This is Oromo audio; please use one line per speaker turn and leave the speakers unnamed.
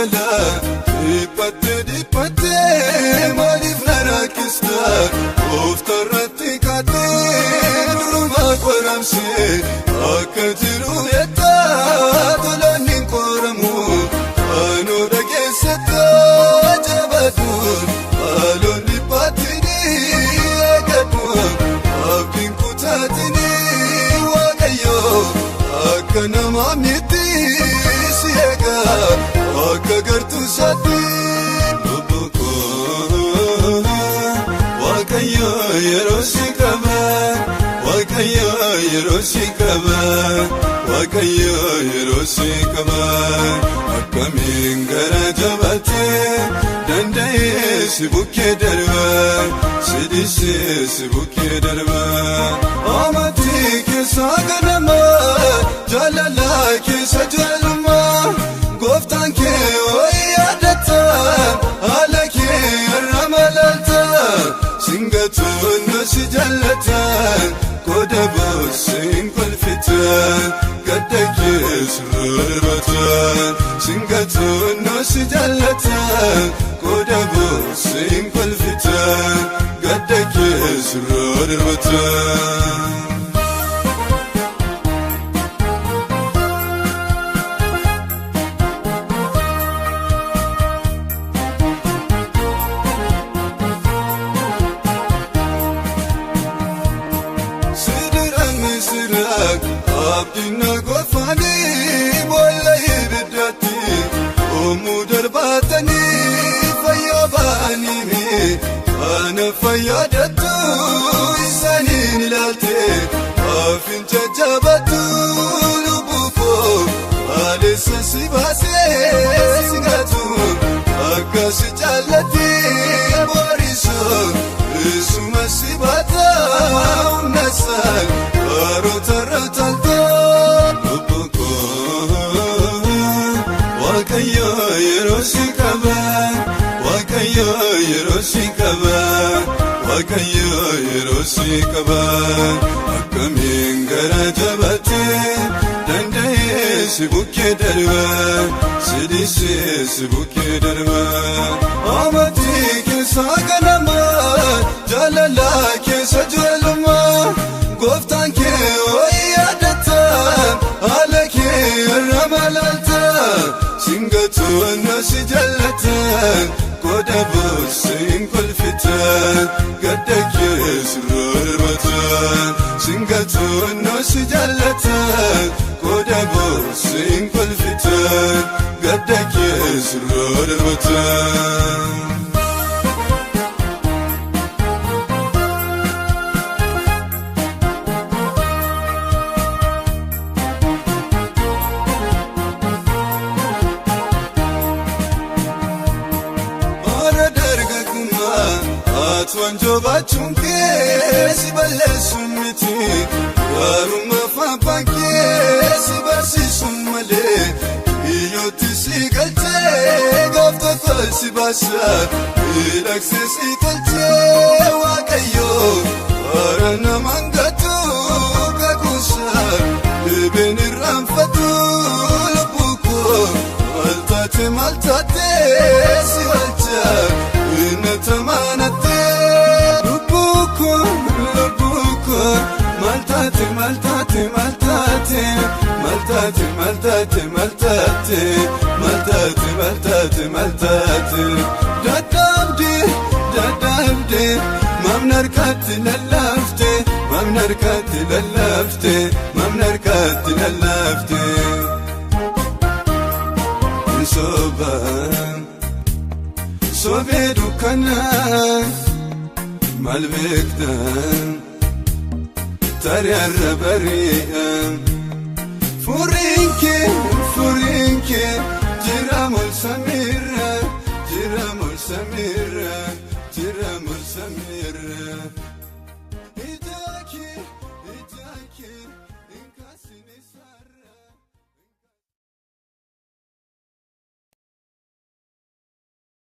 gala dipatte malif narakista oftarratti kate duruma qoramse akka jiru etta tolanin qoramu anu dhageessata jabadun alon dipatini agadu abdin kutatini waaqayyo akka nama miti siega akka gartu sati bubuko waaqayyo yerosikaba waaqayyo yerosikaba waaqayyo yerosikaba akamin garajabate dandaye sibuke darba sidise sibuke darba amati ke saganama jalala ke sajalma goftan ke oyadata alake ramalata singatun nasijallata kodabo sinqalfita gadake surrata singatun nasijallata kodabo sinqalfita gadake surrata abdina gofani bolla ibidati omu darbatani fayobani mi ana fayadatu isani nilalte afin jabatu lubuko alisa sibase singatu akasi jalati boriso isuma sibata unasal arotarata waaqayyo yerosikaba waaqayyo yerosikaba waaqayyo yerosikaba akamin garajabate dandaye sibuke darba sidise sibuke darba amati ke saganama jalala ke sajalma goftan ke oyadata alake ramalata singatun nasijallata kodabo sinqalfita gadake surrata singatun nasijallata kodabo sinqalfita gadake surrata wanjo bachunke sibalesumiti waruma fapanke sibasisumale iyoti sigalte gafta falsibasa ilaksesi talte waaqayyo arana mangatu kakusa benirramfatu lubuko maltate siwalcha inatamanate lubuko maltate dadabde mamnarkati lalafte sobe dukana malbekta tariyarra bari'a furinke jiramol samir